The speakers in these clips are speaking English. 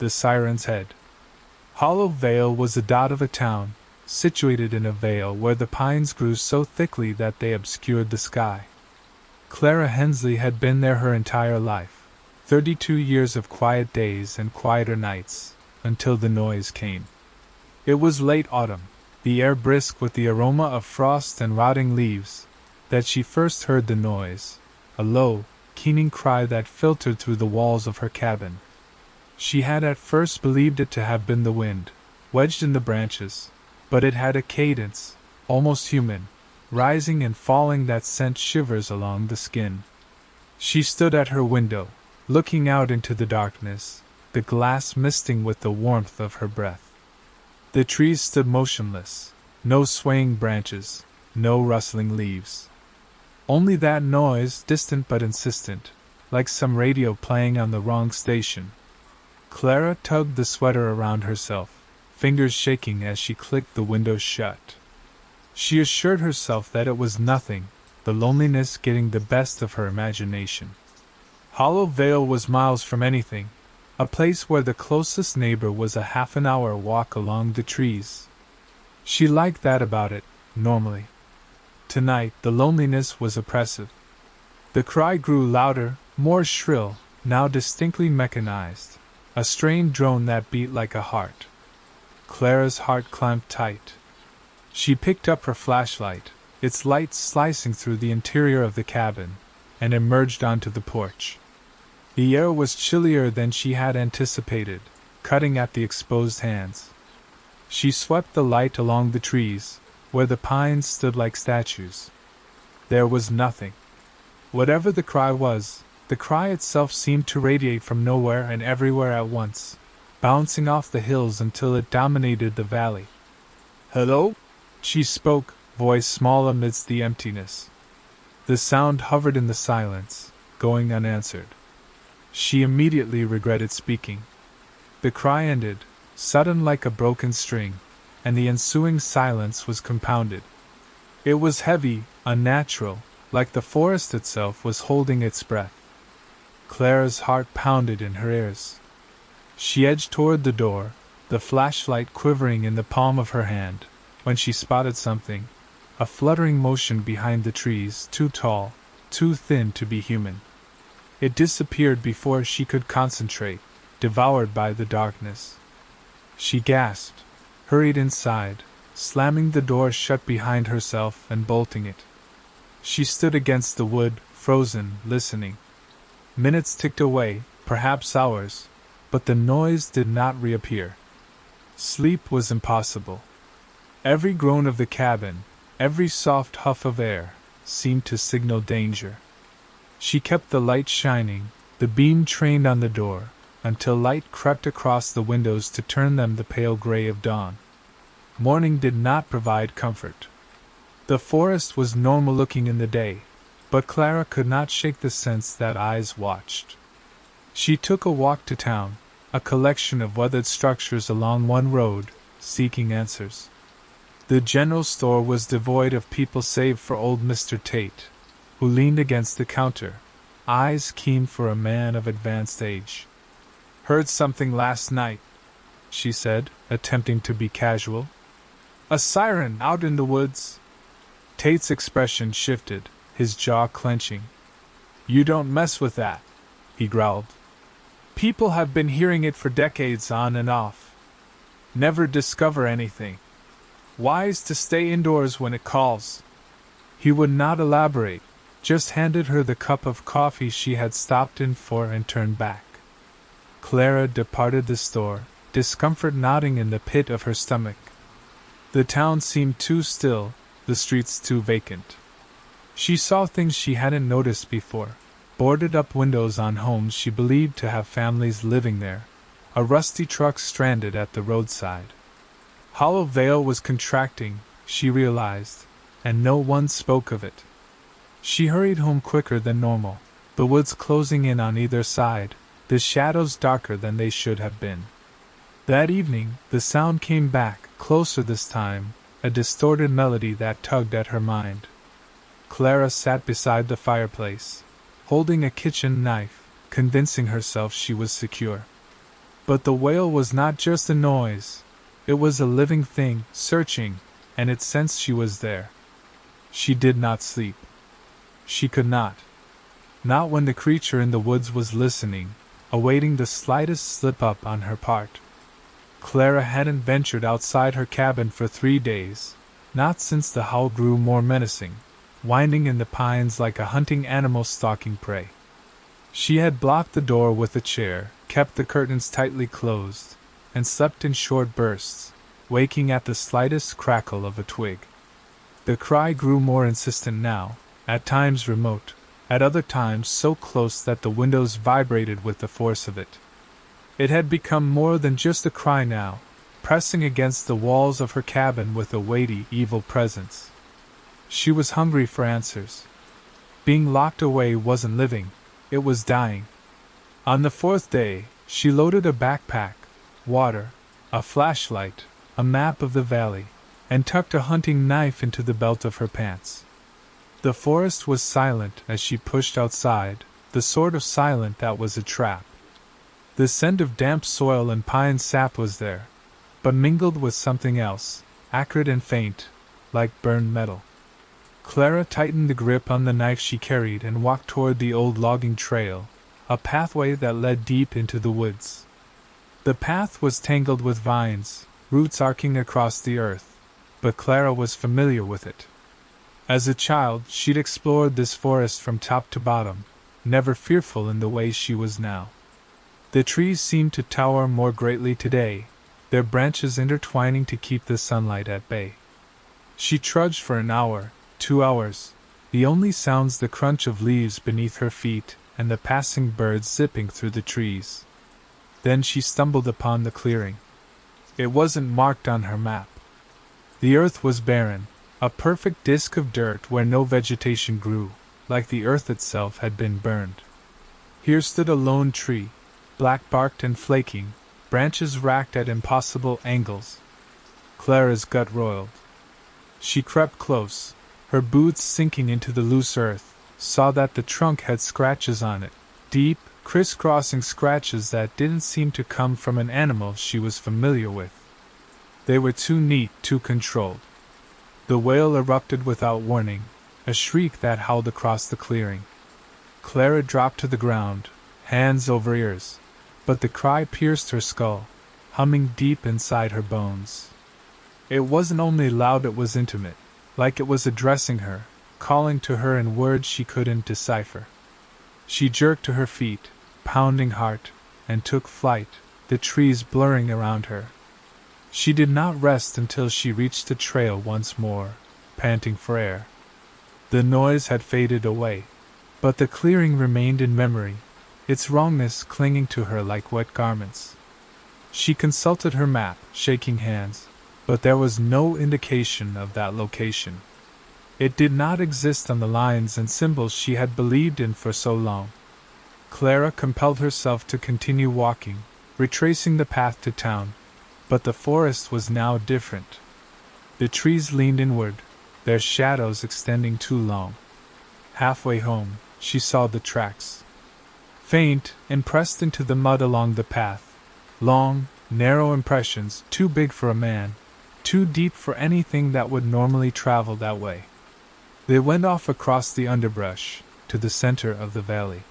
the siren's head. Hollow Vale was a dot of a town, situated in a vale where the pines grew so thickly that they obscured the sky. Clara Hensley had been there her entire life, 32 years of quiet days and quieter nights, until the noise came. It was late autumn, the air brisk with the aroma of frost and rotting leaves, that she first heard the noise, a low, keening cry that filtered through the walls of her cabin. She had at first believed it to have been the wind, wedged in the branches, but it had a cadence, almost human, rising and falling that sent shivers along the skin. She stood at her window, looking out into the darkness, the glass misting with the warmth of her breath. The trees stood motionless, no swaying branches, no rustling leaves. Only that noise, distant but insistent, like some radio playing on the wrong station. Clara tugged the sweater around herself, fingers shaking as she clicked the window shut. She assured herself that it was nothing, the loneliness getting the best of her imagination. Hollow Vale was miles from anything, a place where the closest neighbor was a half an hour walk along the trees. She liked that about it, normally. Tonight the loneliness was oppressive. The cry grew louder, more shrill, now distinctly mechanized, a strained drone that beat like a heart. Clara's heart clamped tight. She picked up her flashlight, its light slicing through the interior of the cabin, and emerged onto the porch. The air was chillier than she had anticipated, cutting at the exposed hands. She swept the light along the trees, where the pines stood like statues. There was nothing. Whatever the cry was, the cry itself seemed to radiate from nowhere and everywhere at once, bouncing off the hills until it dominated the valley. "Hello?" She spoke, voice small amidst the emptiness. The sound hovered in the silence, going unanswered. She immediately regretted speaking. The cry ended, sudden like a broken string, and the ensuing silence was compounded. It was heavy, unnatural, like the forest itself was holding its breath. Clara's heart pounded in her ears. She edged toward the door, the flashlight quivering in the palm of her hand, when she spotted something, a fluttering motion behind the trees, too tall, too thin to be human. It disappeared before she could concentrate, devoured by the darkness. She gasped, hurried inside, slamming the door shut behind herself and bolting it. She stood against the wood, frozen, listening. Minutes ticked away, perhaps hours, but the noise did not reappear. Sleep was impossible. Every groan of the cabin, every soft huff of air, seemed to signal danger. She kept the light shining, the beam trained on the door, until light crept across the windows to turn them the pale gray of dawn. Morning did not provide comfort. The forest was normal looking in the day, but Clara could not shake the sense that eyes watched. She took a walk to town, a collection of weathered structures along one road, seeking answers. The general store was devoid of people save for old Mr. Tate, who leaned against the counter, eyes keen for a man of advanced age. "Heard something last night," she said, attempting to be casual. "A siren out in the woods." Tate's expression shifted, his jaw clenching. "You don't mess with that," he growled. "People have been hearing it for decades on and off. Never discover anything. Wise to stay indoors when it calls." He would not elaborate, just handed her the cup of coffee she had stopped in for and turned back. Clara departed the store, discomfort knotting in the pit of her stomach. The town seemed too still, the streets too vacant. She saw things she hadn't noticed before, boarded-up windows on homes she believed to have families living there, a rusty truck stranded at the roadside. Hollow Vale was contracting, she realized, and no one spoke of it. She hurried home quicker than normal, the woods closing in on either side, the shadows darker than they should have been. That evening, the sound came back, closer this time, a distorted melody that tugged at her mind. Clara sat beside the fireplace, holding a kitchen knife, convincing herself she was secure. But the wail was not just a noise. It was a living thing, searching, and it sensed she was there. She did not sleep. She could not. Not when the creature in the woods was listening, awaiting the slightest slip-up on her part. Clara hadn't ventured outside her cabin for 3 days, not since the howl grew more menacing, winding in the pines like a hunting animal stalking prey. She had blocked the door with a chair, kept the curtains tightly closed, and slept in short bursts, waking at the slightest crackle of a twig. The cry grew more insistent now, at times remote, at other times so close that the windows vibrated with the force of it. It had become more than just a cry now, pressing against the walls of her cabin with a weighty, evil presence. She was hungry for answers. Being locked away wasn't living, it was dying. On the 4th day, she loaded a backpack, water, a flashlight, a map of the valley, and tucked a hunting knife into the belt of her pants. The forest was silent as she pushed outside, the sort of silent that was a trap. The scent of damp soil and pine sap was there, but mingled with something else, acrid and faint, like burned metal. Clara tightened the grip on the knife she carried and walked toward the old logging trail, a pathway that led deep into the woods. The path was tangled with vines, roots arcing across the earth, but Clara was familiar with it. As a child, she'd explored this forest from top to bottom, never fearful in the way she was now. The trees seemed to tower more greatly today, their branches intertwining to keep the sunlight at bay. She trudged for an hour, 2 hours, the only sounds the crunch of leaves beneath her feet and the passing birds zipping through the trees. Then she stumbled upon the clearing. It wasn't marked on her map. The earth was barren, a perfect disk of dirt where no vegetation grew, like the earth itself had been burned. Here stood a lone tree, black-barked and flaking, branches racked at impossible angles. Clara's gut roiled. She crept close, her boots sinking into the loose earth, saw that the trunk had scratches on it, deep, crisscrossing scratches that didn't seem to come from an animal she was familiar with. They were too neat, too controlled. The wail erupted without warning, a shriek that howled across the clearing. Clara dropped to the ground, hands over ears, but the cry pierced her skull, humming deep inside her bones. It wasn't only loud, it was intimate, like it was addressing her, calling to her in words she couldn't decipher. She jerked to her feet, pounding heart, and took flight, the trees blurring around her. She did not rest until she reached the trail once more, panting for air. The noise had faded away, but the clearing remained in memory, its wrongness clinging to her like wet garments. She consulted her map, shaking hands, but there was no indication of that location. It did not exist on the lines and symbols she had believed in for so long. Clara compelled herself to continue walking, retracing the path to town, but the forest was now different. The trees leaned inward, their shadows extending too long. Halfway home, she saw the tracks. Faint, impressed into the mud along the path. Long, narrow impressions, too big for a man, too deep for anything that would normally travel that way. They went off across the underbrush, to the center of the valley.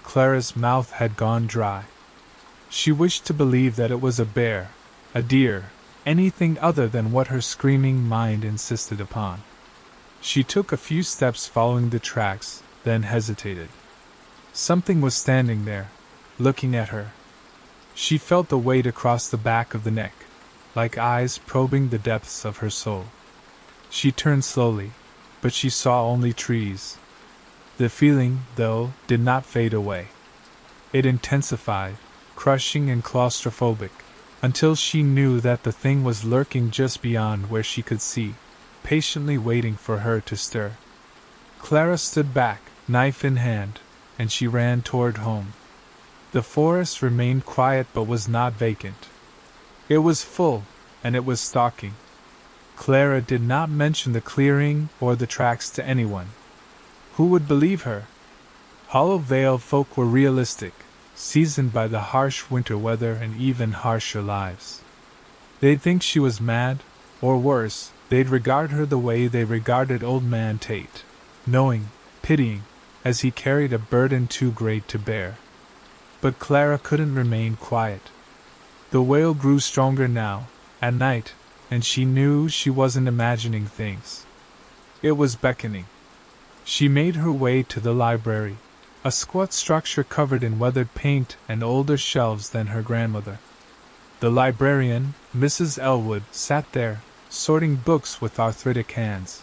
Clara's mouth had gone dry. She wished to believe that it was a bear, a deer, anything other than what her screaming mind insisted upon. She took a few steps following the tracks, then hesitated. Something was standing there, looking at her. She felt the weight across the back of the neck, like eyes probing the depths of her soul. She turned slowly, but she saw only trees. The feeling, though, did not fade away. It intensified, crushing and claustrophobic, until she knew that the thing was lurking just beyond where she could see, patiently waiting for her to stir. Clara stood back, knife in hand, and she ran toward home. The forest remained quiet but was not vacant. It was full, and it was stalking. Clara did not mention the clearing or the tracks to anyone. Who would believe her? Hollow Vale folk were realistic, seasoned by the harsh winter weather and even harsher lives. They'd think she was mad, or worse, they'd regard her the way they regarded old man Tate, knowing, pitying, as he carried a burden too great to bear. But Clara couldn't remain quiet. The wail grew stronger now, at night, and she knew she wasn't imagining things. It was beckoning. She made her way to the library, a squat structure covered in weathered paint and older shelves than her grandmother. The librarian, Mrs. Elwood, sat there, sorting books with arthritic hands.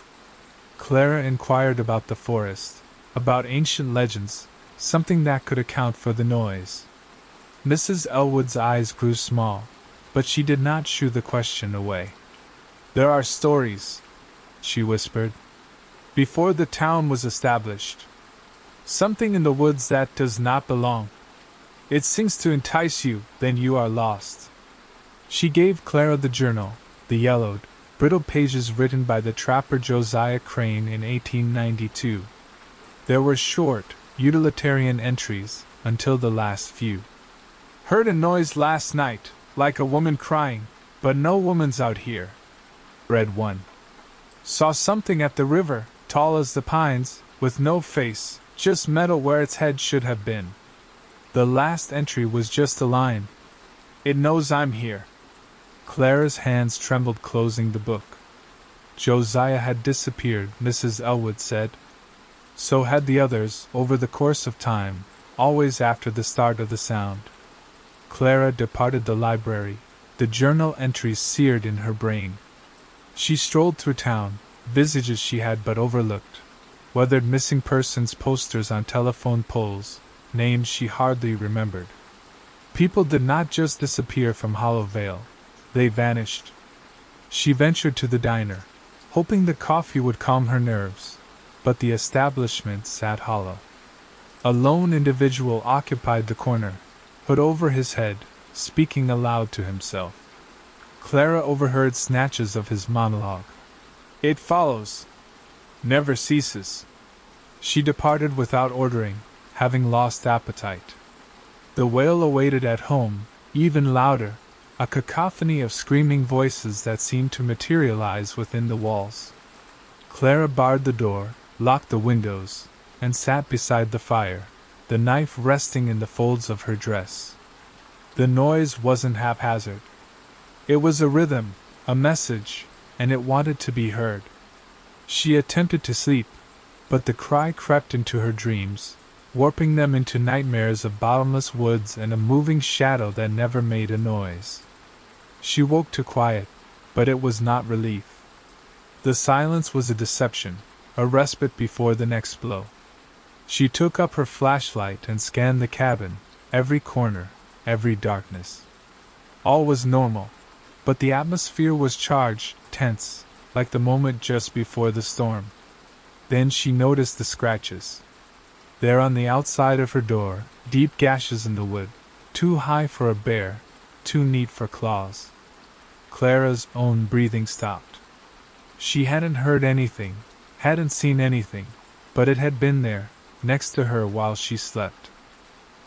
Clara inquired about the forest, about ancient legends, something that could account for the noise. Mrs. Elwood's eyes grew small, but she did not shoo the question away. "There are stories," she whispered, "before the town was established. Something in the woods that does not belong. It sings to entice you, then you are lost." She gave Clara the journal, the yellowed, brittle pages written by the trapper Josiah Crane in 1892. There were short, utilitarian entries, until the last few. "Heard a noise last night, like a woman crying, but no woman's out here," read one. "Saw something at the river, tall as the pines, with no face, just metal where its head should have been." The last entry was just a line. "It knows I'm here." Clara's hands trembled closing the book. Josiah had disappeared, Mrs. Elwood said. So had the others, over the course of time, always after the start of the sound. Clara departed the library, the journal entries seared in her brain. She strolled through town, visages she had but overlooked, weathered missing persons posters on telephone poles, names she hardly remembered. People did not just disappear from Hollow Vale, they vanished. She ventured to the diner, hoping the coffee would calm her nerves, but the establishment sat hollow. A lone individual occupied the corner, hood over his head, speaking aloud to himself. Clara overheard snatches of his monologue. "It follows. Never ceases." She departed without ordering, having lost appetite. The wail awaited at home, even louder, a cacophony of screaming voices that seemed to materialize within the walls. Clara barred the door, locked the windows, and sat beside the fire, the knife resting in the folds of her dress. The noise wasn't haphazard. It was a rhythm, a message, and it wanted to be heard. She attempted to sleep, but the cry crept into her dreams, warping them into nightmares of bottomless woods and a moving shadow that never made a noise. She woke to quiet, but it was not relief. The silence was a deception, a respite before the next blow. She took up her flashlight and scanned the cabin, every corner, every darkness. All was normal, but the atmosphere was charged, tense, like the moment just before the storm. Then she noticed the scratches. There on the outside of her door, deep gashes in the wood, too high for a bear, too neat for claws. Clara's own breathing stopped. She hadn't heard anything, hadn't seen anything, but it had been there, next to her while she slept.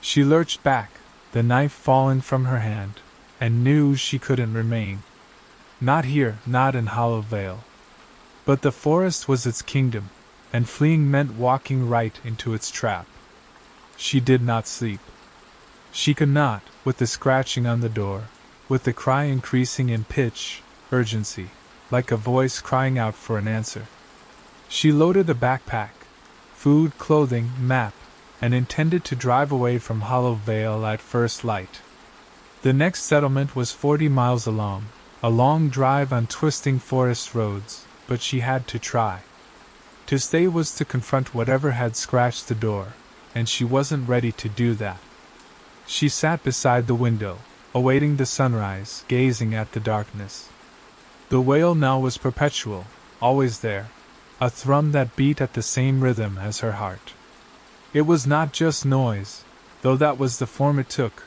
She lurched back, the knife fallen from her hand, and knew she couldn't remain. Not here, not in Hollow Vale. But the forest was its kingdom, and fleeing meant walking right into its trap. She did not sleep. She could not, with the scratching on the door, with the cry increasing in pitch, urgency, like a voice crying out for an answer. She loaded a backpack, food, clothing, map, and intended to drive away from Hollow Vale at first light. The next settlement was 40 miles along, a long drive on twisting forest roads, but she had to try. To stay was to confront whatever had scratched the door, and she wasn't ready to do that. She sat beside the window, awaiting the sunrise, gazing at the darkness. The wail now was perpetual, always there, a thrum that beat at the same rhythm as her heart. It was not just noise, though that was the form it took.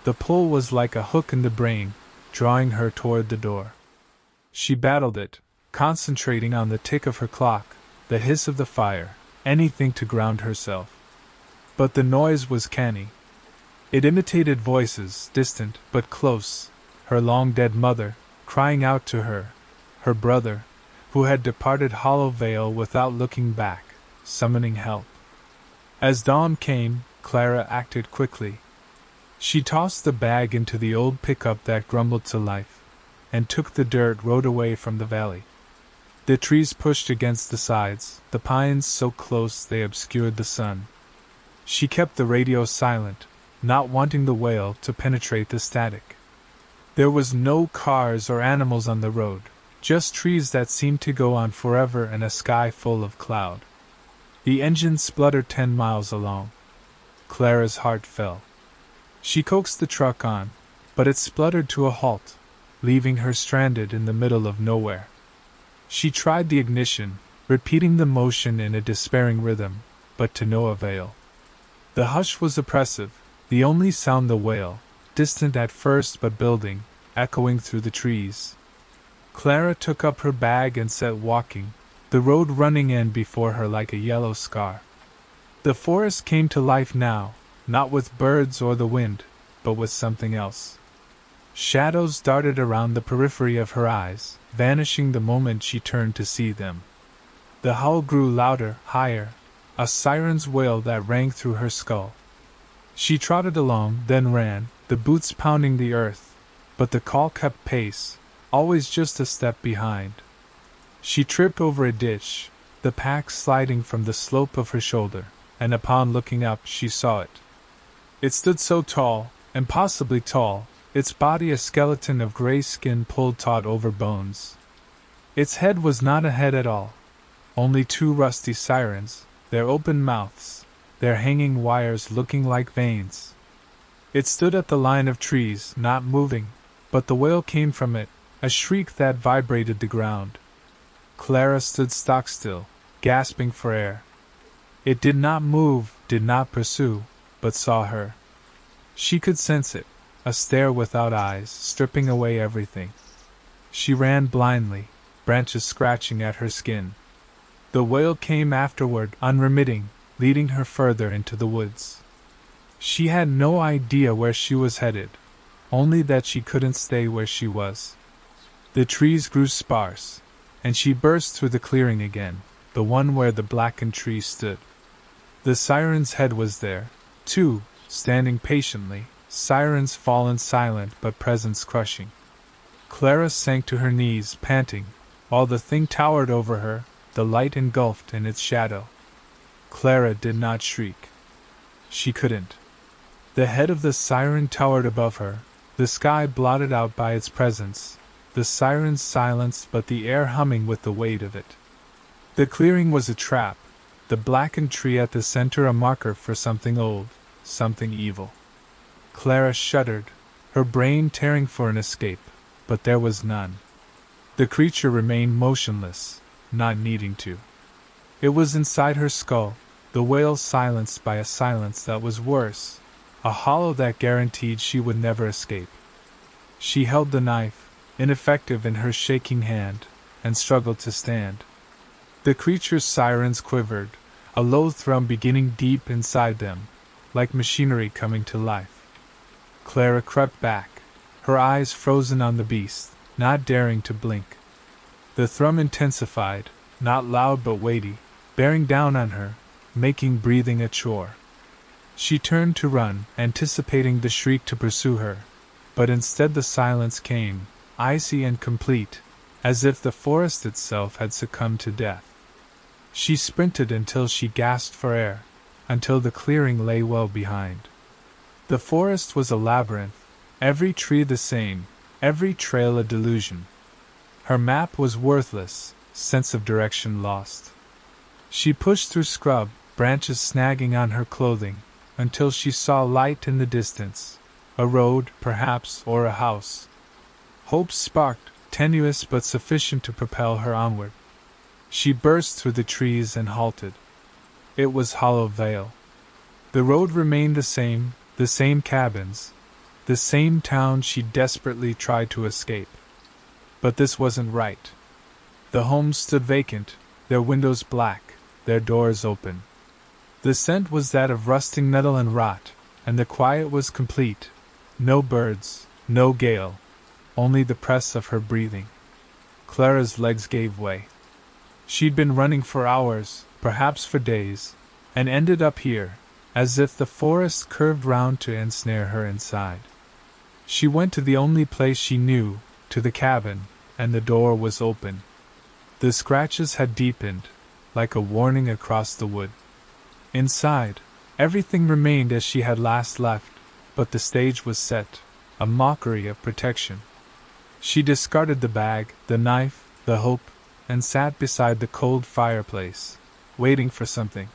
The pull was like a hook in the brain, drawing her toward the door. She battled it, concentrating on the tick of her clock, the hiss of the fire, anything to ground herself. But the noise was canny. It imitated voices, distant but close, her long-dead mother, crying out to her, her brother, who had departed Hollow Vale without looking back, summoning help. As dawn came, Clara acted quickly. She tossed the bag into the old pickup that grumbled to life, and took the dirt road away from the valley. The trees pushed against the sides, the pines so close they obscured the sun. She kept the radio silent, not wanting the wail to penetrate the static. There was no cars or animals on the road, just trees that seemed to go on forever and a sky full of cloud. The engine spluttered 10 miles along. Clara's heart fell. She coaxed the truck on, but it spluttered to a halt, leaving her stranded in the middle of nowhere. She tried the ignition, repeating the motion in a despairing rhythm, but to no avail. The hush was oppressive, the only sound the wail, distant at first but building, echoing through the trees. Clara took up her bag and set walking, the road running in before her like a yellow scar. The forest came to life now, not with birds or the wind, but with something else. Shadows darted around the periphery of her eyes, vanishing the moment she turned to see them. The howl grew louder, higher, a siren's wail that rang through her skull. She trotted along, then ran, the boots pounding the earth, but the call kept pace, always just a step behind. She tripped over a ditch, the pack sliding from the slope of her shoulder, and upon looking up she saw it. It stood so tall, impossibly tall, its body a skeleton of gray skin pulled taut over bones. Its head was not a head at all, only two rusty sirens, their open mouths, their hanging wires looking like veins. It stood at the line of trees, not moving, but the wail came from it, a shriek that vibrated the ground. Clara stood stock still, gasping for air. It did not move, did not pursue, but saw her. She could sense it, a stare without eyes, stripping away everything. She ran blindly, branches scratching at her skin. The wail came afterward, unremitting, leading her further into the woods. She had no idea where she was headed, only that she couldn't stay where she was. The trees grew sparse, and she burst through the clearing again, the one where the blackened tree stood. The siren's head was there, too, standing patiently, sirens fallen silent but presence crushing. Clara sank to her knees, panting, while the thing towered over her, the light engulfed in its shadow. Clara did not shriek. She couldn't. The head of the siren towered above her, the sky blotted out by its presence, the siren's silence but the air humming with the weight of it. The clearing was a trap, the blackened tree at the center a marker for something old, something evil. Clara shuddered, her brain tearing for an escape, but there was none. The creature remained motionless, not needing to. It was inside her skull, the wail silenced by a silence that was worse, a hollow that guaranteed she would never escape. She held the knife, ineffective in her shaking hand, and struggled to stand. The creature's sirens quivered, a low thrum beginning deep inside them, like machinery coming to life. Clara crept back, her eyes frozen on the beast, not daring to blink. The thrum intensified, not loud but weighty, bearing down on her, making breathing a chore. She turned to run, anticipating the shriek to pursue her, but instead the silence came, icy and complete, as if the forest itself had succumbed to death. She sprinted until she gasped for air, until the clearing lay well behind. The forest was a labyrinth, every tree the same, every trail a delusion. Her map was worthless, sense of direction lost. She pushed through scrub, branches snagging on her clothing, until she saw light in the distance, a road, perhaps, or a house. Hope sparked, tenuous but sufficient to propel her onward. She burst through the trees and halted. It was Hollow Vale. The road remained the same cabins, the same town she desperately tried to escape. But this wasn't right. The homes stood vacant, their windows black, their doors open. The scent was that of rusting metal and rot, and the quiet was complete. No birds, no gale, only the press of her breathing. Clara's legs gave way. She'd been running for hours, perhaps for days, and ended up here, as if the forest curved round to ensnare her inside. She went to the only place she knew, to the cabin, and the door was open. The scratches had deepened, like a warning across the wood. Inside, everything remained as she had last left, but the stage was set, a mockery of protection. She discarded the bag, the knife, the hope, and sat beside the cold fireplace, waiting for something.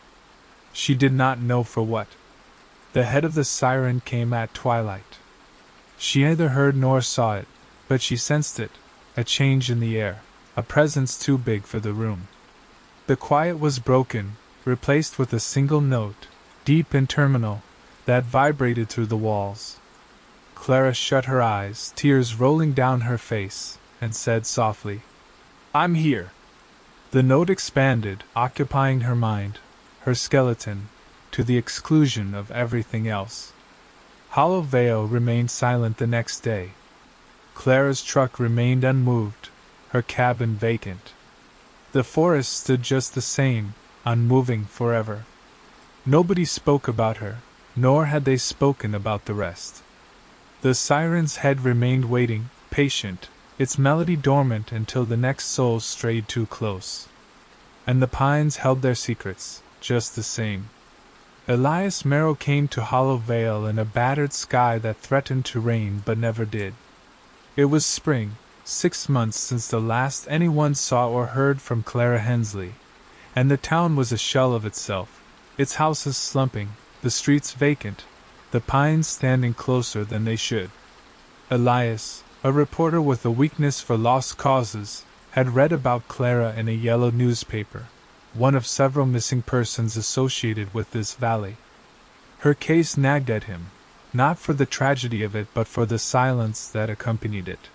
She did not know for what. The head of the siren came at twilight. She neither heard nor saw it, but she sensed it, a change in the air, a presence too big for the room. The quiet was broken, replaced with a single note, deep and terminal, that vibrated through the walls. Clara shut her eyes, tears rolling down her face, and said softly, "I'm here." The note expanded, occupying her mind, her skeleton, to the exclusion of everything else. Hollow Vale remained silent the next day. Clara's truck remained unmoved, her cabin vacant. The forest stood just the same, unmoving forever. Nobody spoke about her, nor had they spoken about the rest. The siren's head remained waiting, patient, its melody dormant until the next soul strayed too close. And the pines held their secrets, just the same. Elias Merrill came to Hollow Vale in a battered sky that threatened to rain but never did. It was spring, 6 months since the last anyone saw or heard from Clara Hensley, and the town was a shell of itself, its houses slumping, the streets vacant, the pines standing closer than they should. Elias, a reporter with a weakness for lost causes, had read about Clara in a yellow newspaper, one of several missing persons associated with this valley. Her case nagged at him, not for the tragedy of it but for the silence that accompanied it.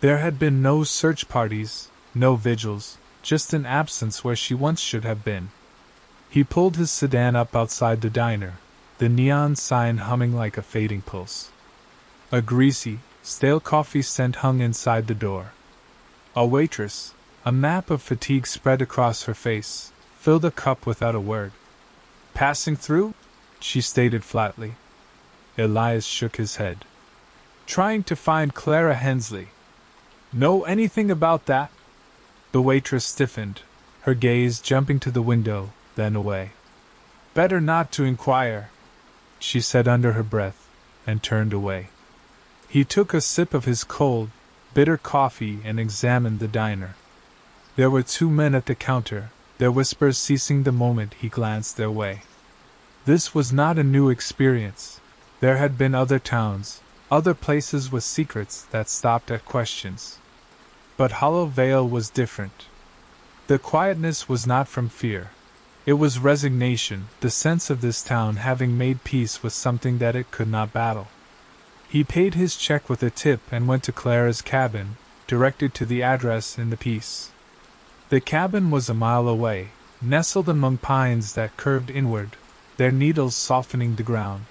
There had been no search parties, no vigils, just an absence where she once should have been. He pulled his sedan up outside the diner, the neon sign humming like a fading pulse. A greasy, stale coffee scent hung inside the door. A waitress, a map of fatigue spread across her face, filled a cup without a word. "Passing through?" she stated flatly. Elias shook his head. "Trying to find Clara Hensley." "Know anything about that?" The waitress stiffened, her gaze jumping to the window, then away. "Better not to inquire," she said under her breath, and turned away. He took a sip of his cold, bitter coffee and examined the diner. There were 2 men at the counter, their whispers ceasing the moment he glanced their way. This was not a new experience. There had been other towns, other places with secrets that stopped at questions. But Hollow Vale was different. The quietness was not from fear. It was resignation, the sense of this town having made peace with something that it could not battle. He paid his check with a tip and went to Clara's cabin, directed to the address in the piece. The cabin was a mile away, nestled among pines that curved inward, their needles softening the ground.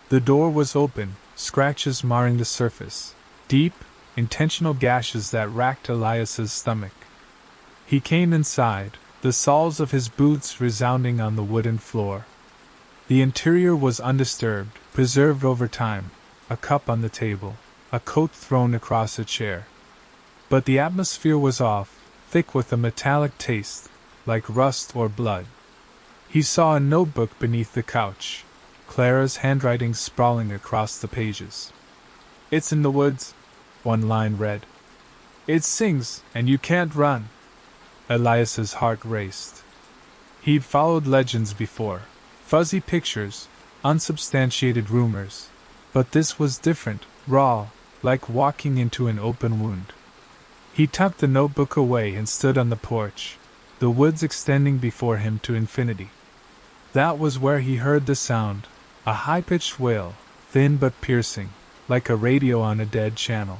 The door was open, scratches marring the surface, deep, intentional gashes that racked Elias's stomach. He came inside, the soles of his boots resounding on the wooden floor. The interior was undisturbed, preserved over time, a cup on the table, a coat thrown across a chair. But the atmosphere was off, thick with a metallic taste, like rust or blood. He saw a notebook beneath the couch, Clara's handwriting sprawling across the pages. "It's in the woods," one line read. "It sings, and you can't run." Elias's heart raced. He'd followed legends before, fuzzy pictures, unsubstantiated rumors, but this was different, raw, like walking into an open wound. He tucked the notebook away and stood on the porch, the woods extending before him to infinity. That was where he heard the sound, a high-pitched wail, thin but piercing, like a radio on a dead channel.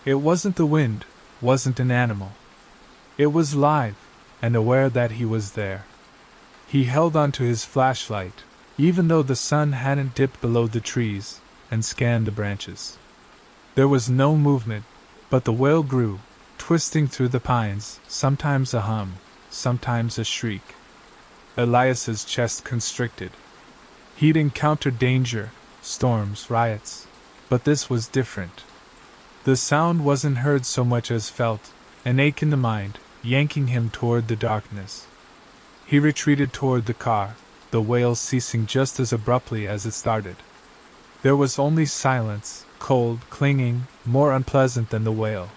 It wasn't the wind, wasn't an animal. It was live, and aware that he was there. He held onto his flashlight, even though the sun hadn't dipped below the trees, and scanned the branches. There was no movement, but the wail grew, twisting through the pines, sometimes a hum, sometimes a shriek. Elias's chest constricted. He'd encountered danger, storms, riots, but this was different. The sound wasn't heard so much as felt, an ache in the mind, yanking him toward the darkness. He retreated toward the car, the wail ceasing just as abruptly as it started. There was only silence, cold, clinging, more unpleasant than the wail.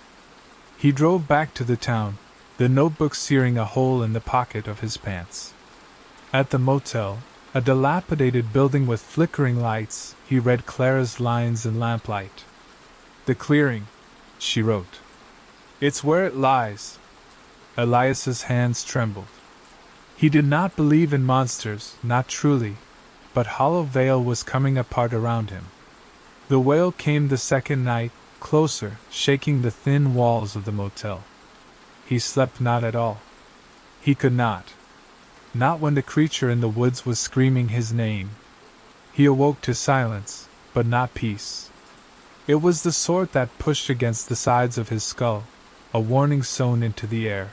He drove back to the town, the notebook searing a hole in the pocket of his pants. At the motel, a dilapidated building with flickering lights, he read Clara's lines in lamplight. "The clearing," she wrote. "It's where it lies." Elias's hands trembled. He did not believe in monsters, not truly, but Hollow Vale was coming apart around him. The wail came the second night, closer, shaking the thin walls of the motel. He slept not at all. He could not. Not when the creature in the woods was screaming his name. He awoke to silence, but not peace. It was the sort that pushed against the sides of his skull, a warning sewn into the air.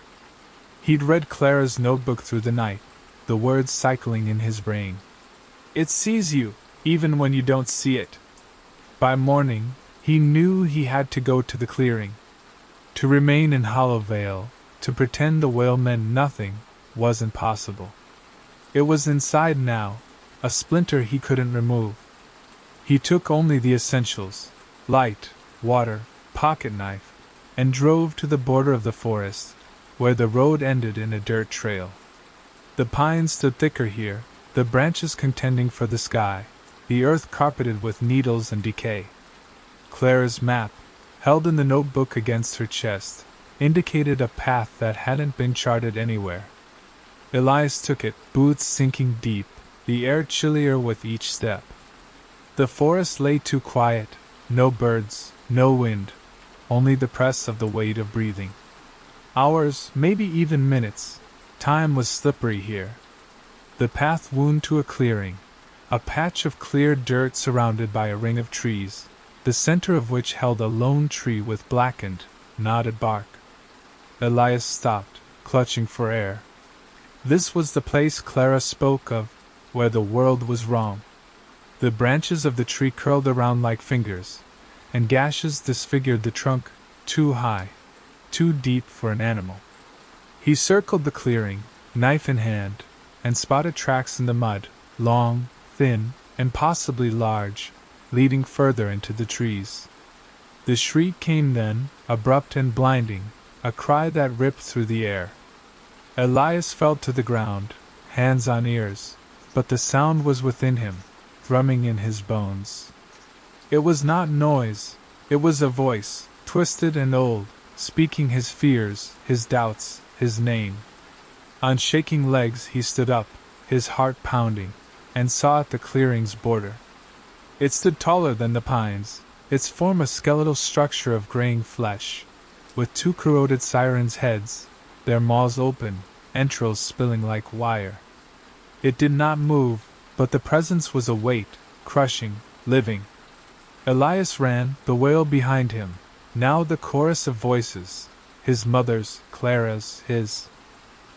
He'd read Clara's notebook through the night, the words cycling in his brain. "It sees you, even when you don't see it." By morning, he knew he had to go to the clearing. To remain in Hollow Vale, to pretend the wail meant nothing, wasn't possible. It was inside now, a splinter he couldn't remove. He took only the essentials, light, water, pocket knife, and drove to the border of the forest, where the road ended in a dirt trail. The pines stood thicker here, the branches contending for the sky, the earth carpeted with needles and decay. Clara's map, held in the notebook against her chest, indicated a path that hadn't been charted anywhere. Elias took it, boots sinking deep, the air chillier with each step. The forest lay too quiet, no birds, no wind, only the press of the weight of breathing. Hours, maybe even minutes. Time was slippery here. The path wound to a clearing, a patch of clear dirt surrounded by a ring of trees, the center of which held a lone tree with blackened, knotted bark. Elias stopped, clutching for air. This was the place Clara spoke of, where the world was wrong. The branches of the tree curled around like fingers, and gashes disfigured the trunk, too high, too deep for an animal. He circled the clearing, knife in hand, and spotted tracks in the mud, long, thin, and possibly large, leading further into the trees. The shriek came then, abrupt and blinding, a cry that ripped through the air. Elias fell to the ground, hands on ears, but the sound was within him, thrumming in his bones. It was not noise, it was a voice, twisted and old, speaking his fears, his doubts, his name. On shaking legs he stood up, his heart pounding, and saw at the clearing's border. It stood taller than the pines, its form a skeletal structure of graying flesh, with two corroded sirens' heads, their maws open, entrails spilling like wire. It did not move, but the presence was a weight, crushing, living. Elias ran, the wail behind him, now the chorus of voices, his mother's, Clara's, his.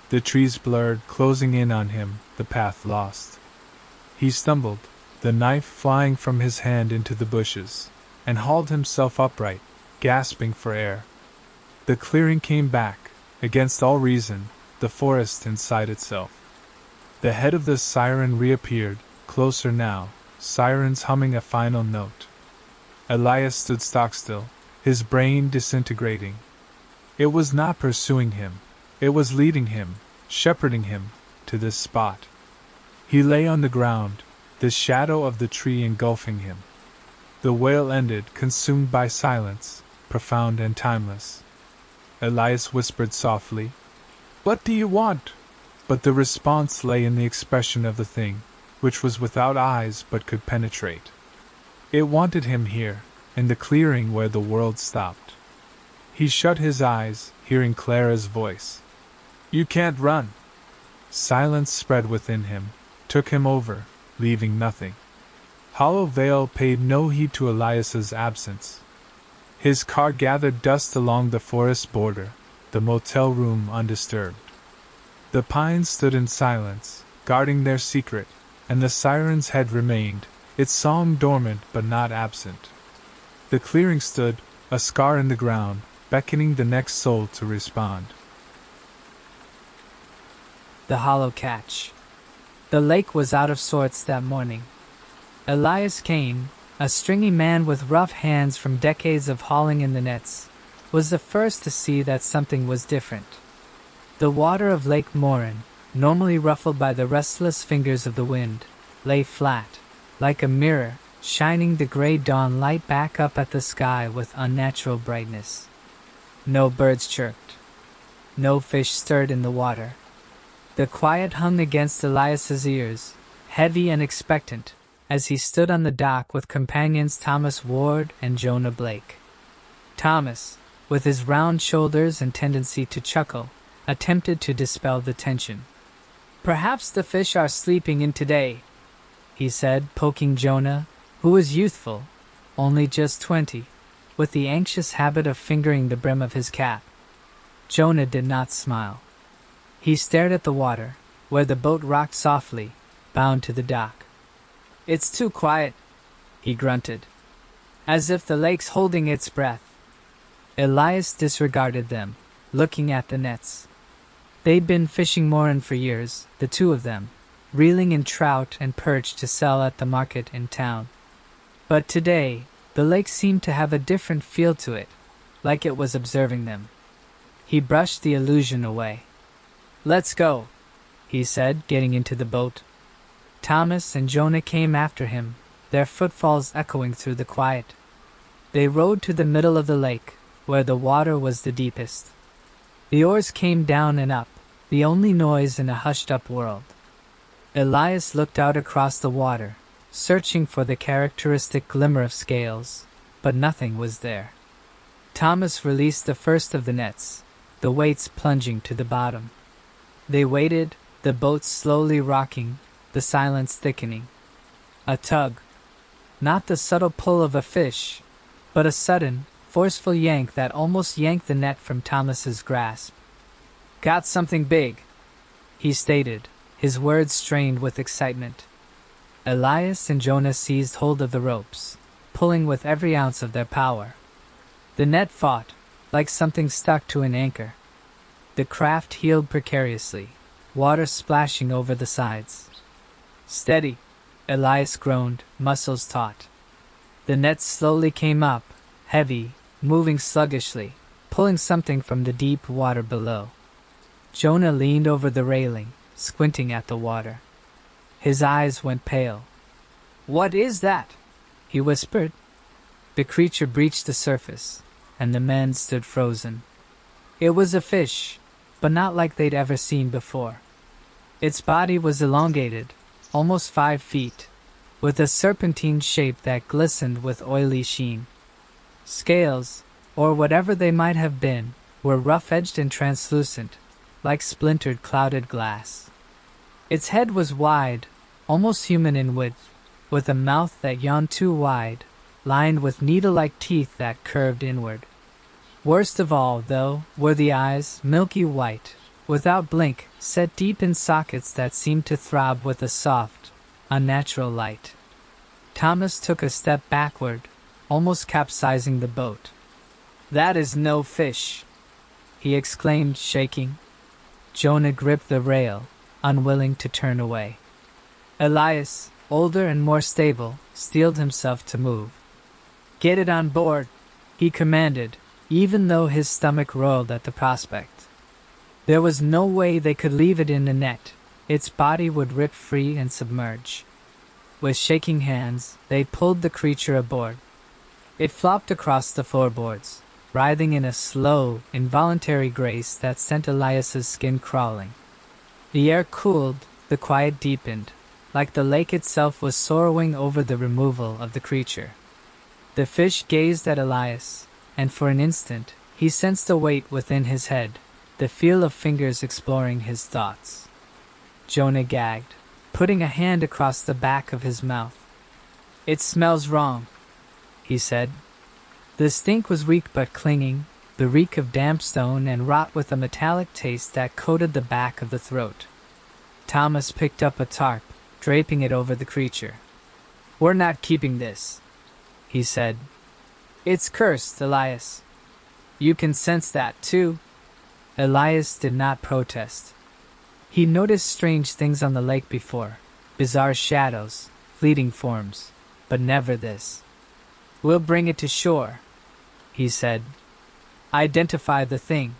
The trees blurred, closing in on him, the path lost. He stumbled, the knife flying from his hand into the bushes, and hauled himself upright, gasping for air. The clearing came back, against all reason, the forest inside itself. The head of the siren reappeared, closer now, sirens humming a final note. Elias stood stock-still, his brain disintegrating. It was not pursuing him, it was leading him, shepherding him, to this spot. He lay on the ground, the shadow of the tree engulfing him. The wail ended, consumed by silence, profound and timeless. Elias whispered softly, "What do you want?" But the response lay in the expression of the thing, which was without eyes but could penetrate. It wanted him here, in the clearing where the world stopped. He shut his eyes, hearing Clara's voice. "You can't run." Silence spread within him, took him over, leaving nothing. Hollow Vale paid no heed to Elias's absence. His car gathered dust along the forest border, the motel room undisturbed. The pines stood in silence, guarding their secret, and the siren's head remained, its song dormant but not absent. The clearing stood, a scar in the ground, beckoning the next soul to respond. The hollow catch. The lake was out of sorts that morning. Elias Kane, a stringy man with rough hands from decades of hauling in the nets, was the first to see that something was different. The water of Lake Morin, normally ruffled by the restless fingers of the wind, lay flat, like a mirror, shining the gray dawn light back up at the sky with unnatural brightness. No birds chirped. No fish stirred in the water. The quiet hung against Elias's ears, heavy and expectant, as he stood on the dock with companions Thomas Ward and Jonah Blake. Thomas, with his round shoulders and tendency to chuckle, attempted to dispel the tension. "Perhaps the fish are sleeping in today," he said, poking Jonah, who was youthful, only just 20, with the anxious habit of fingering the brim of his cap. Jonah did not smile. He stared at the water, where the boat rocked softly, bound to the dock. "It's too quiet," he grunted, "as if the lake's holding its breath." Elias disregarded them, looking at the nets. They'd been fishing Morin for years, the two of them, reeling in trout and perch to sell at the market in town. But today, the lake seemed to have a different feel to it, like it was observing them. He brushed the illusion away. "Let's go," he said, getting into the boat. Thomas and Jonah came after him, their footfalls echoing through the quiet. They rowed to the middle of the lake, where the water was the deepest. The oars came down and up, the only noise in a hushed-up world. Elias looked out across the water, searching for the characteristic glimmer of scales, but nothing was there. Thomas released the first of the nets, the weights plunging to the bottom. They waited, the boat slowly rocking, the silence thickening. A tug. Not the subtle pull of a fish, but a sudden, forceful yank that almost yanked the net from Thomas's grasp. "Got something big," he stated, his words strained with excitement. Elias and Jonah seized hold of the ropes, pulling with every ounce of their power. The net fought, like something stuck to an anchor. The craft heeled precariously, water splashing over the sides. "Steady," Elias groaned, muscles taut. The net slowly came up, heavy, moving sluggishly, pulling something from the deep water below. Jonah leaned over the railing, squinting at the water. His eyes went pale. "What is that?" he whispered. The creature breached the surface, and the men stood frozen. It was a fish, but not like they'd ever seen before. Its body was elongated, almost 5 feet, with a serpentine shape that glistened with oily sheen. Scales, or whatever they might have been, were rough-edged and translucent, like splintered clouded glass. Its head was wide, almost human in width, with a mouth that yawned too wide, lined with needle-like teeth that curved inward. Worst of all, though, were the eyes, milky white, without blink, set deep in sockets that seemed to throb with a soft, unnatural light. Thomas took a step backward, almost capsizing the boat. "That is no fish," he exclaimed, shaking. Jonah gripped the rail, unwilling to turn away. Elias, older and more stable, steeled himself to move. "Get it on board," he commanded, even though his stomach roiled at the prospect. There was no way they could leave it in the net. Its body would rip free and submerge. With shaking hands, they pulled the creature aboard. It flopped across the floorboards, writhing in a slow, involuntary grace that sent Elias's skin crawling. The air cooled, the quiet deepened, like the lake itself was sorrowing over the removal of the creature. The fish gazed at Elias, and for an instant he sensed a weight within his head, the feel of fingers exploring his thoughts. Jonah gagged. putting a hand across the back of his mouth. "It smells wrong," he said. The stink was weak but clinging, the reek of damp stone and rot with a metallic taste that coated the back of the throat. Thomas picked up a tarp, draping it over the creature. "We're not keeping this," he said. "It's cursed, Elias. You can sense that, too." Elias did not protest. He noticed strange things on the lake before, bizarre shadows, fleeting forms, but never this. "We'll bring it to shore," he said. "Identify the thing."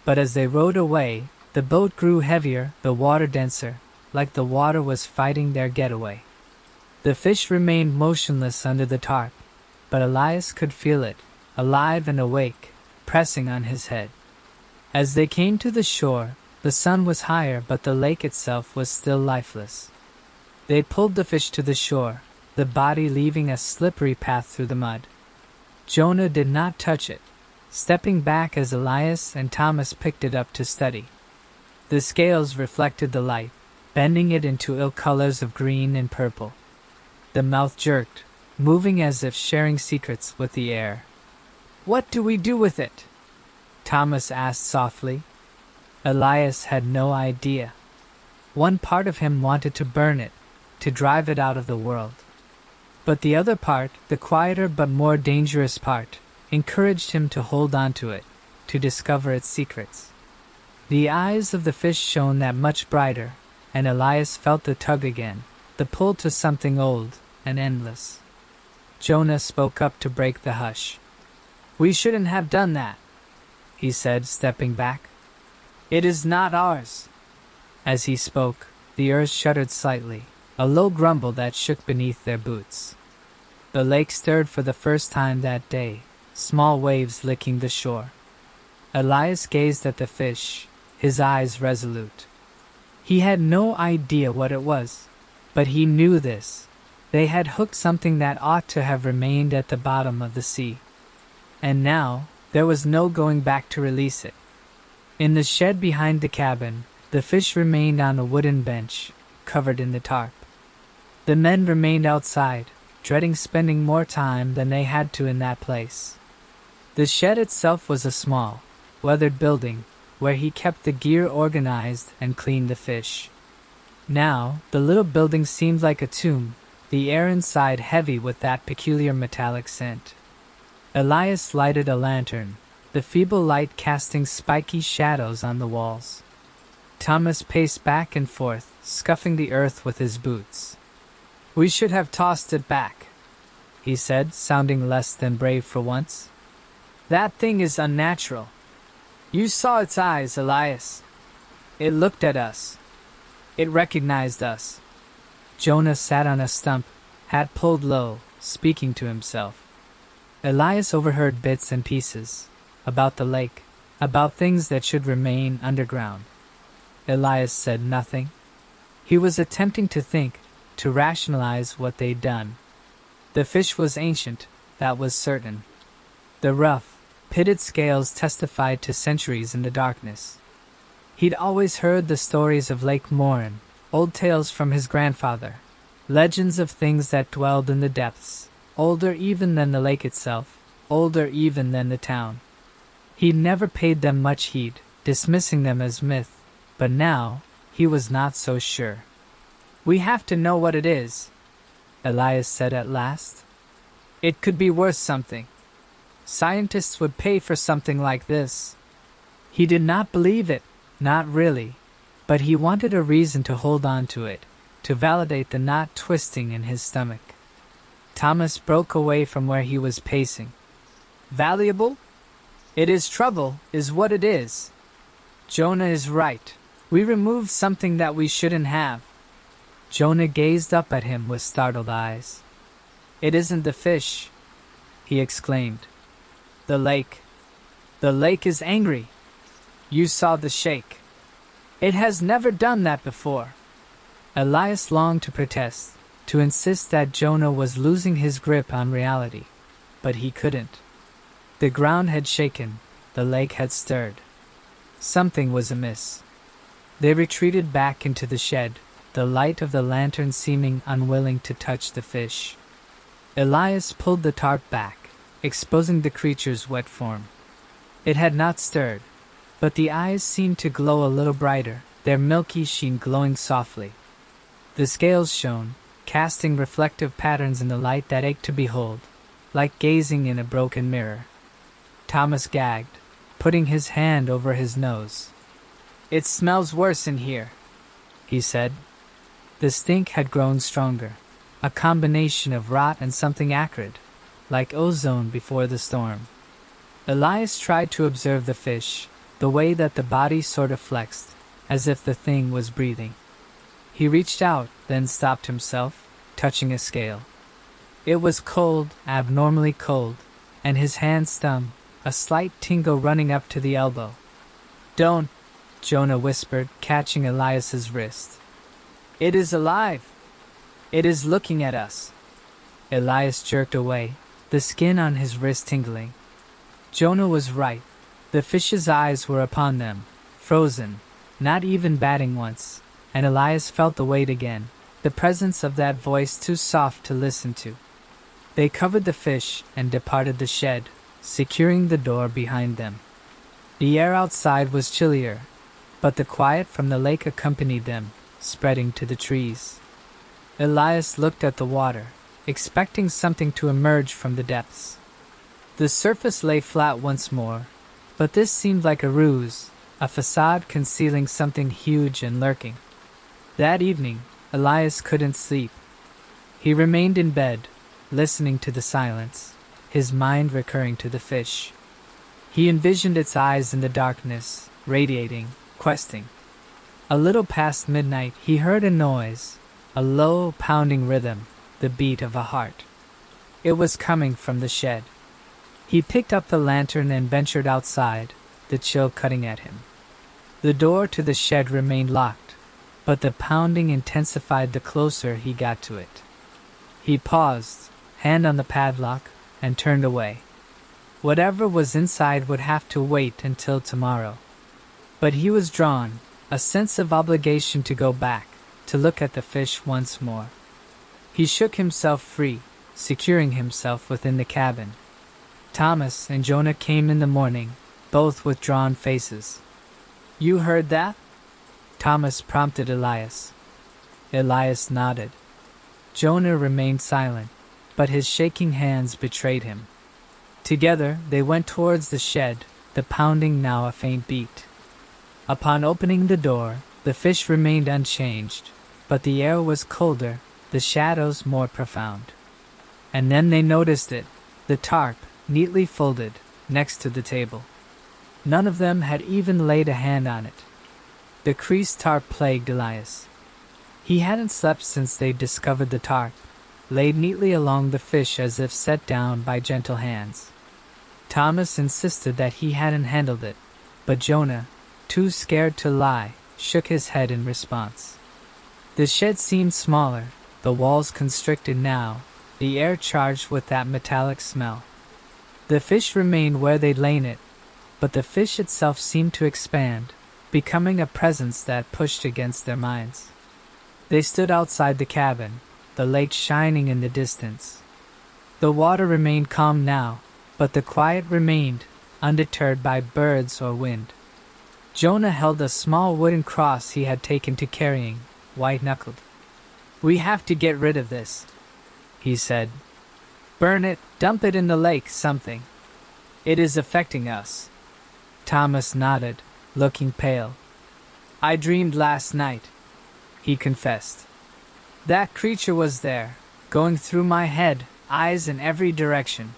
But as they rowed away, the boat grew heavier, the water denser, like the water was fighting their getaway. The fish remained motionless under the tarp, but Elias could feel it, alive and awake, pressing on his head. As they came to the shore, the sun was higher, but the lake itself was still lifeless. They pulled the fish to the shore, the body leaving a slippery path through the mud. Jonah did not touch it, stepping back as Elias and Thomas picked it up to study. The scales reflected the light, bending it into ill colors of green and purple. The mouth jerked, moving as if sharing secrets with the air. "What do we do with it?" Thomas asked softly. Elias had no idea. One part of him wanted to burn it, to drive it out of the world. But the other part, the quieter but more dangerous part, encouraged him to hold on to it, to discover its secrets. The eyes of the fish shone that much brighter, and Elias felt the tug again, the pull to something old and endless. Jonah spoke up to break the hush. "We shouldn't have done that," he said, stepping back. "It is not ours." As he spoke, the earth shuddered slightly, a low grumble that shook beneath their boots. The lake stirred for the first time that day, small waves licking the shore. Elias gazed at the fish, his eyes resolute. He had no idea what it was, but he knew this. They had hooked something that ought to have remained at the bottom of the sea. And now, there was no going back to release it. In the shed behind the cabin, the fish remained on a wooden bench, covered in the tarp. The men remained outside, dreading spending more time than they had to in that place. The shed itself was a small, weathered building, where he kept the gear organized and cleaned the fish. Now, the little building seemed like a tomb, the air inside heavy with that peculiar metallic scent. Elias lighted a lantern, the feeble light casting spiky shadows on the walls. Thomas paced back and forth, scuffing the earth with his boots. "We should have tossed it back," he said, sounding less than brave for once. "That thing is unnatural. You saw its eyes, Elias. It looked at us. It recognized us." Jonah sat on a stump, hat pulled low, speaking to himself. Elias overheard bits and pieces, about the lake, about things that should remain underground. Elias said nothing. He was attempting to think, to rationalize what they'd done. The fish was ancient, that was certain. The rough, pitted scales testified to centuries in the darkness. He'd always heard the stories of Lake Morin, old tales from his grandfather, legends of things that dwelled in the depths, older even than the lake itself, older even than the town. He'd never paid them much heed, dismissing them as myth, but now he was not so sure. "We have to know what it is," Elias said at last. "It could be worth something. Scientists would pay for something like this." He did not believe it, not really, but he wanted a reason to hold on to it, to validate the knot twisting in his stomach. Thomas broke away from where he was pacing. "Valuable? It is trouble, is what it is. Jonah is right. We removed something that we shouldn't have." Jonah gazed up at him with startled eyes. "It isn't the fish," he exclaimed. "The lake. The lake is angry. You saw the shake. It has never done that before." Elias longed to protest, to insist that Jonah was losing his grip on reality, but he couldn't. The ground had shaken, the lake had stirred. Something was amiss. They retreated back into the shed, the light of the lantern seeming unwilling to touch the fish. Elias pulled the tarp back, exposing the creature's wet form. It had not stirred, but the eyes seemed to glow a little brighter, their milky sheen glowing softly. The scales shone, casting reflective patterns in the light that ached to behold, like gazing in a broken mirror. Thomas gagged, putting his hand over his nose. "It smells worse in here," he said. The stink had grown stronger, a combination of rot and something acrid, like ozone before the storm. Elias tried to observe the fish, the way that the body sort of flexed, as if the thing was breathing. He reached out, then stopped himself, touching a scale. It was cold, abnormally cold, and his hand stung, a slight tingle running up to the elbow. "Don't," Jonah whispered, catching Elias's wrist. "It is alive. It is looking at us." Elias jerked away, the skin on his wrist tingling. Jonah was right. The fish's eyes were upon them, frozen, not even batting once, and Elias felt the weight again, the presence of that voice too soft to listen to. They covered the fish and departed the shed, securing the door behind them. The air outside was chillier, but the quiet from the lake accompanied them, spreading to the trees. Elias looked at the water, expecting something to emerge from the depths. The surface lay flat once more, but this seemed like a ruse, a facade concealing something huge and lurking. That evening, Elias couldn't sleep. He remained in bed, listening to the silence, his mind recurring to the fish. He envisioned its eyes in the darkness, radiating, questing. A little past midnight he heard a noise, a low, pounding rhythm, the beat of a heart. It was coming from the shed. He picked up the lantern and ventured outside, the chill cutting at him. The door to the shed remained locked, but the pounding intensified the closer he got to it. He paused, hand on the padlock, and turned away. Whatever was inside would have to wait until tomorrow. But he was drawn, a sense of obligation to go back, to look at the fish once more. He shook himself free, securing himself within the cabin. Thomas and Jonah came in the morning, both with drawn faces. "You heard that?" Thomas prompted Elias. Elias nodded. Jonah remained silent, but his shaking hands betrayed him. Together they went towards the shed, the pounding now a faint beat. Upon opening the door, the fish remained unchanged, but the air was colder, the shadows more profound. And then they noticed it, the tarp, neatly folded, next to the table. None of them had even laid a hand on it. The creased tarp plagued Elias. He hadn't slept since they discovered the tarp, laid neatly along the fish as if set down by gentle hands. Thomas insisted that he hadn't handled it, but Jonah, too scared to lie, shook his head in response. The shed seemed smaller, the walls constricted now, the air charged with that metallic smell. The fish remained where they'd lain it, but the fish itself seemed to expand, becoming a presence that pushed against their minds. They stood outside the cabin, the lake shining in the distance. The water remained calm now, but the quiet remained, undeterred by birds or wind. Jonah held a small wooden cross he had taken to carrying, white-knuckled. "We have to get rid of this," he said. "Burn it, dump it in the lake, something. It is affecting us." Thomas nodded, looking pale. "I dreamed last night," he confessed. "That creature was there, going through my head, eyes in every direction."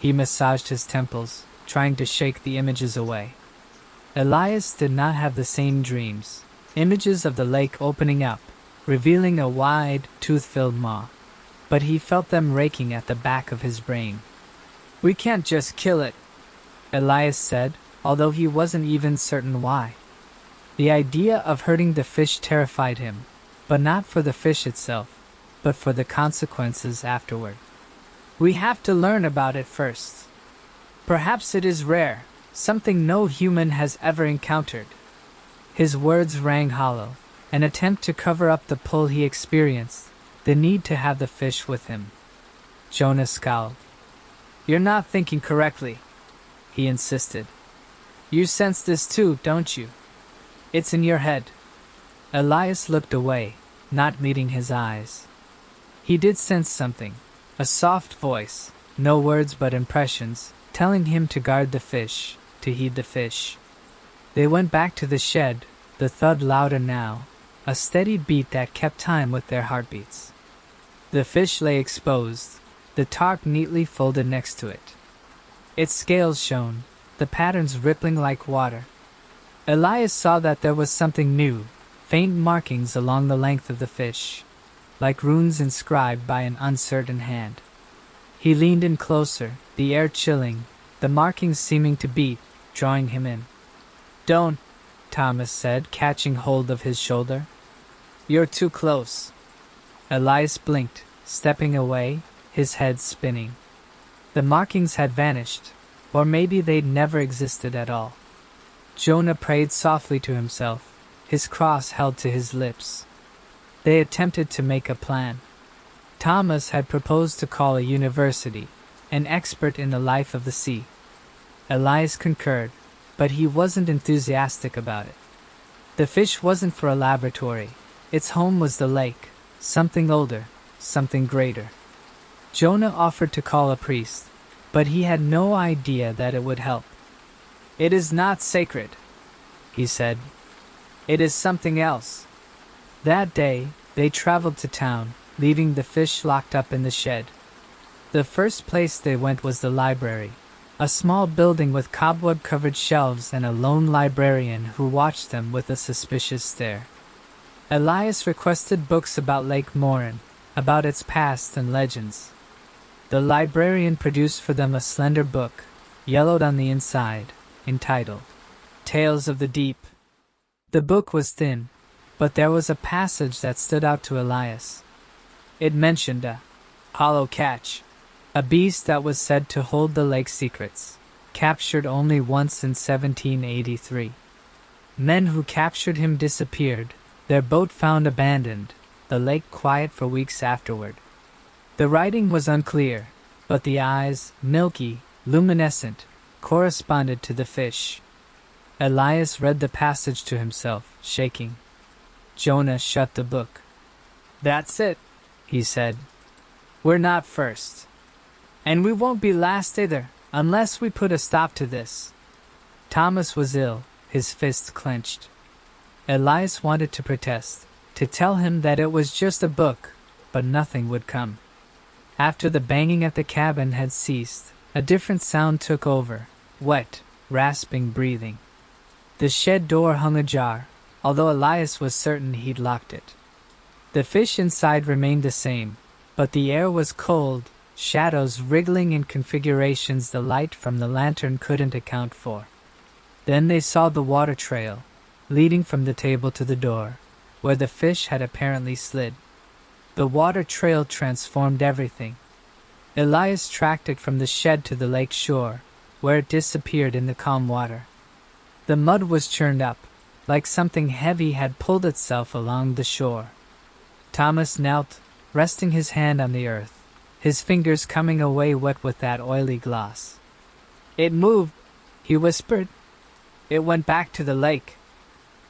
He massaged his temples, trying to shake the images away. Elias did not have the same dreams, images of the lake opening up, revealing a wide, tooth-filled maw, but he felt them raking at the back of his brain. "We can't just kill it," Elias said, although he wasn't even certain why. The idea of hurting the fish terrified him, but not for the fish itself, but for the consequences afterward. "We have to learn about it first. Perhaps it is rare, something no human has ever encountered." His words rang hollow, an attempt to cover up the pull he experienced, the need to have the fish with him. Jonah scowled. "You're not thinking correctly," he insisted. "You sense this too, don't you? It's in your head." Elias looked away, not meeting his eyes. He did sense something, a soft voice, no words but impressions, telling him to guard the fish, to heed the fish. They went back to the shed, the thud louder now, a steady beat that kept time with their heartbeats. The fish lay exposed, the tarp neatly folded next to it. Its scales shone, the patterns rippling like water. Elias saw that there was something new, faint markings along the length of the fish, like runes inscribed by an uncertain hand. He leaned in closer, the air chilling, the markings seeming to beat, drawing him in. "Don't," Thomas said, catching hold of his shoulder. "You're too close." Elias blinked, stepping away, his head spinning. The markings had vanished, or maybe they'd never existed at all. Jonah prayed softly to himself, his cross held to his lips. They attempted to make a plan. Thomas had proposed to call a university, an expert in the life of the sea. Elias concurred, but he wasn't enthusiastic about it. The fish wasn't for a laboratory. Its home was the lake, something older, something greater. Jonah offered to call a priest, but he had no idea that it would help. "It is not sacred," he said. "It is something else." That day, they traveled to town, leaving the fish locked up in the shed. The first place they went was the library, a small building with cobweb-covered shelves and a lone librarian who watched them with a suspicious stare. Elias requested books about Lake Morin, about its past and legends. The librarian produced for them a slender book, yellowed on the inside, entitled Tales of the Deep. The book was thin, but there was a passage that stood out to Elias. It mentioned a hollow catch, a beast that was said to hold the lake's secrets, captured only once in 1783. Men who captured him disappeared, their boat found abandoned, the lake quiet for weeks afterward. The writing was unclear, but the eyes, milky, luminescent, corresponded to the fish. Elias read the passage to himself, shaking. Jonah shut the book. "That's it," he said. "We're not first. And we won't be last either, unless we put a stop to this." Thomas was ill, his fists clenched. Elias wanted to protest, to tell him that it was just a book, but nothing would come. After the banging at the cabin had ceased, a different sound took over, wet, rasping breathing. The shed door hung ajar, although Elias was certain he'd locked it. The fish inside remained the same, but the air was cold, shadows wriggling in configurations the light from the lantern couldn't account for. Then they saw the water trail, leading from the table to the door, where the fish had apparently slid. The water trail transformed everything. Elias tracked it from the shed to the lake shore, where it disappeared in the calm water. The mud was churned up, like something heavy had pulled itself along the shore. Thomas knelt, resting his hand on the earth, his fingers coming away wet with that oily gloss. "It moved," he whispered. "It went back to the lake."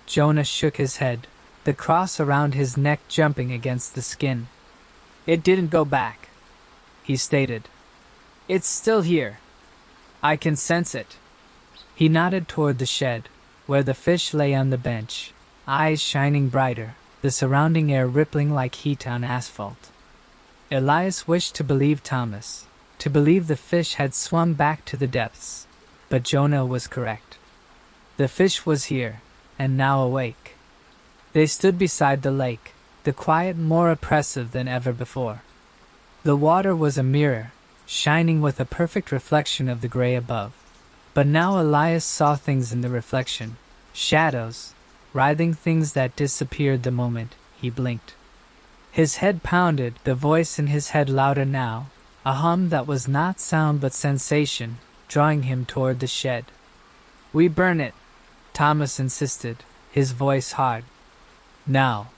Jonah shook his head, the cross around his neck jumping against the skin. "It didn't go back," he stated. "It's still here. I can sense it." He nodded toward the shed, where the fish lay on the bench, eyes shining brighter, the surrounding air rippling like heat on asphalt. Elias wished to believe Thomas, to believe the fish had swum back to the depths, but Jonah was correct. The fish was here, and now awake. They stood beside the lake, the quiet more oppressive than ever before. The water was a mirror, shining with a perfect reflection of the gray above. But now Elias saw things in the reflection, shadows, writhing things that disappeared the moment he blinked. His head pounded, the voice in his head louder now, a hum that was not sound but sensation, drawing him toward the shed. "We burn it," Thomas insisted, his voice hard. Now,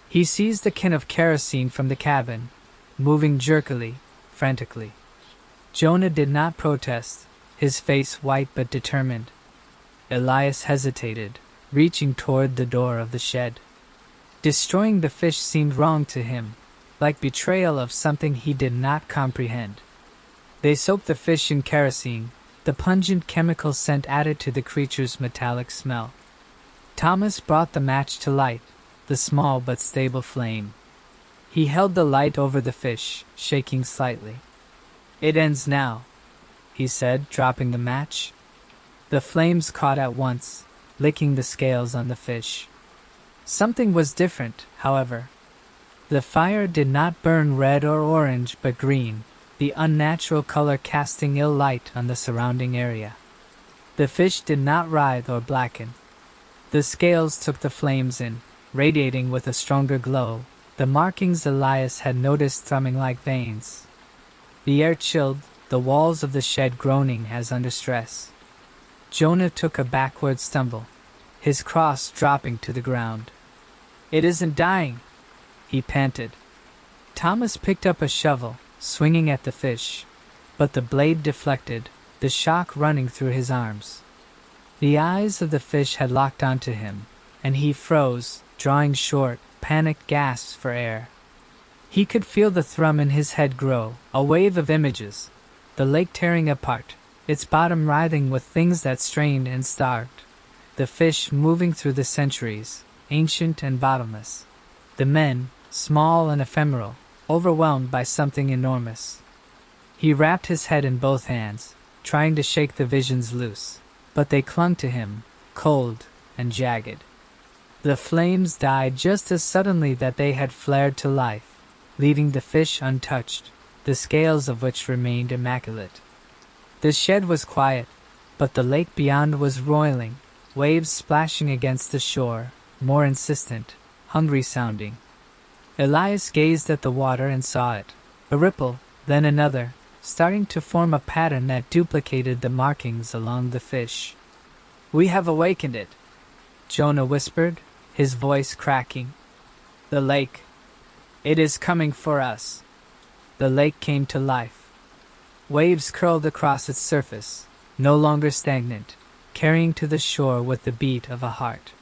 he seized a can of kerosene from the cabin, moving jerkily, frantically. Jonah did not protest, his face white but determined. Elias hesitated, reaching toward the door of the shed. Destroying the fish seemed wrong to him, like betrayal of something he did not comprehend. They soaked the fish in kerosene, the pungent chemical scent added to the creature's metallic smell. Thomas brought the match to light, the small but stable flame. He held the light over the fish, shaking slightly. "It ends now," he said, dropping the match. The flames caught at once, licking the scales on the fish. Something was different, however. The fire did not burn red or orange but green, the unnatural color casting ill light on the surrounding area. The fish did not writhe or blacken. The scales took the flames in, radiating with a stronger glow, the markings Elias had noticed thrumming like veins. The air chilled, the walls of the shed groaning as under stress. Jonah took a backward stumble, his cross dropping to the ground. "It isn't dying," he panted. Thomas picked up a shovel, swinging at the fish, but the blade deflected, the shock running through his arms. The eyes of the fish had locked onto him, and he froze, drawing short, panicked gasps for air. He could feel the thrum in his head grow, a wave of images, the lake tearing apart, its bottom writhing with things that strained and starved, the fish moving through the centuries, ancient and bottomless, the men, small and ephemeral, overwhelmed by something enormous. He wrapped his head in both hands, trying to shake the visions loose, but they clung to him, cold and jagged. The flames died just as suddenly that they had flared to life, leaving the fish untouched, the scales of which remained immaculate. The shed was quiet, but the lake beyond was roiling, waves splashing against the shore, more insistent, hungry sounding. Elias gazed at the water and saw it, a ripple, then another, starting to form a pattern that duplicated the markings along the fish. "We have awakened it," Jonah whispered, his voice cracking. "The lake. It is coming for us." The lake came to life. Waves curled across its surface, no longer stagnant, carrying to the shore with the beat of a heart.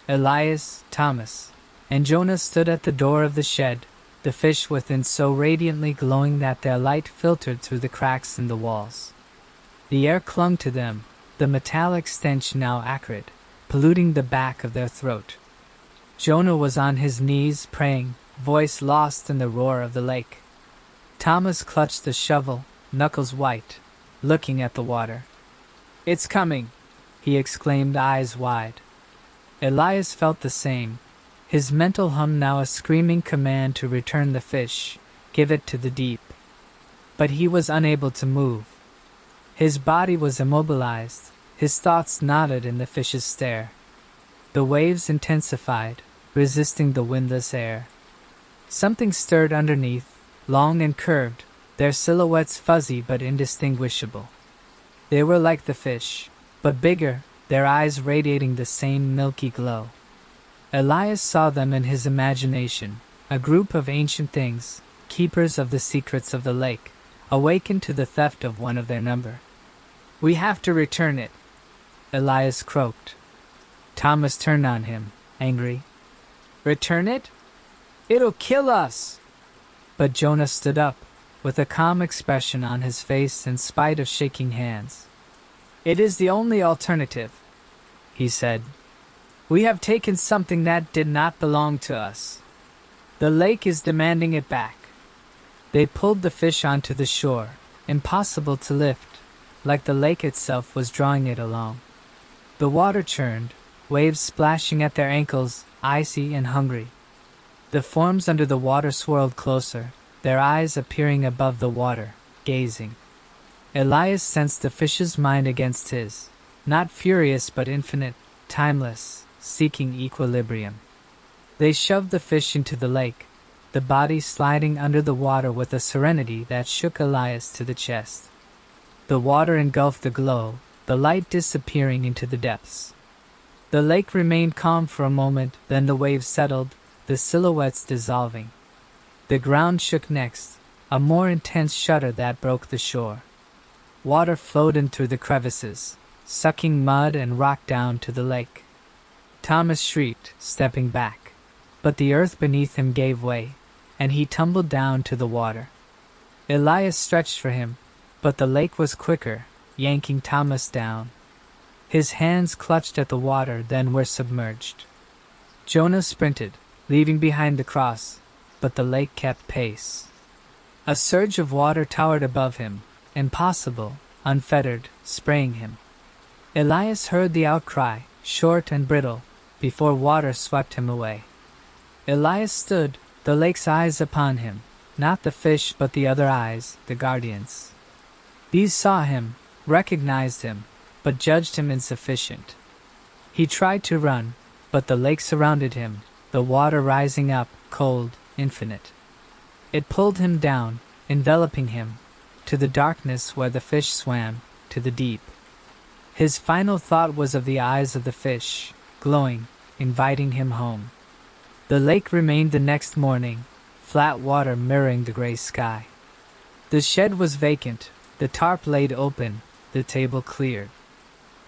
Elias, Thomas, and Jonah stood at the door of the shed, the fish within so radiantly glowing that their light filtered through the cracks in the walls. The air clung to them, the metallic stench now acrid, polluting the back of their throat. Jonah was on his knees praying, voice lost in the roar of the lake. Thomas clutched the shovel, knuckles white, looking at the water. "It's coming," he exclaimed, eyes wide. Elias felt the same, his mental hum now a screaming command to return the fish, give it to the deep. But he was unable to move. His body was immobilized, his thoughts knotted in the fish's stare. The waves intensified, resisting the windless air. Something stirred underneath, long and curved, their silhouettes fuzzy but indistinguishable. They were like the fish, but bigger, their eyes radiating the same milky glow. Elias saw them in his imagination, a group of ancient things, keepers of the secrets of the lake, awakened to the theft of one of their number. "We have to return it," Elias croaked. Thomas turned on him, angry. "Return it? It'll kill us!" But Jonah stood up, with a calm expression on his face in spite of shaking hands. "It is the only alternative," he said. "We have taken something that did not belong to us. The lake is demanding it back." They pulled the fish onto the shore, impossible to lift, like the lake itself was drawing it along. The water churned, waves splashing at their ankles, icy and hungry. The forms under the water swirled closer, their eyes appearing above the water, gazing. Elias sensed the fish's mind against his, not furious but infinite, timeless, seeking equilibrium. They shoved the fish into the lake, the body sliding under the water with a serenity that shook Elias to the chest. The water engulfed the glow, the light disappearing into the depths. The lake remained calm for a moment, then the waves settled, the silhouettes dissolving. The ground shook next, a more intense shudder that broke the shore. Water flowed in through the crevices, sucking mud and rock down to the lake. Thomas shrieked, stepping back, but the earth beneath him gave way, and he tumbled down to the water. Elias stretched for him, but the lake was quicker, yanking Thomas down. His hands clutched at the water, then were submerged. Jonah sprinted, leaving behind the cross, but the lake kept pace. A surge of water towered above him, impossible, unfettered, spraying him. Elias heard the outcry, short and brittle, before water swept him away. Elias stood, the lake's eyes upon him, not the fish but the other eyes, the guardians. These saw him, recognized him, but judged him insufficient. He tried to run, but the lake surrounded him, the water rising up, cold, infinite. It pulled him down, enveloping him, to the darkness where the fish swam, to the deep. His final thought was of the eyes of the fish, glowing, inviting him home. The lake remained the next morning, flat water mirroring the gray sky. The shed was vacant, the tarp laid open, the table cleared.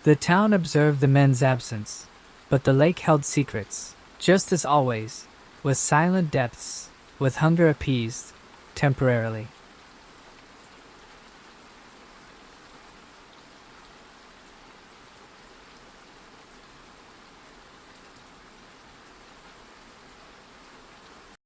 The town observed the men's absence, but the lake held secrets, just as always, with silent depths, with hunger appeased, temporarily.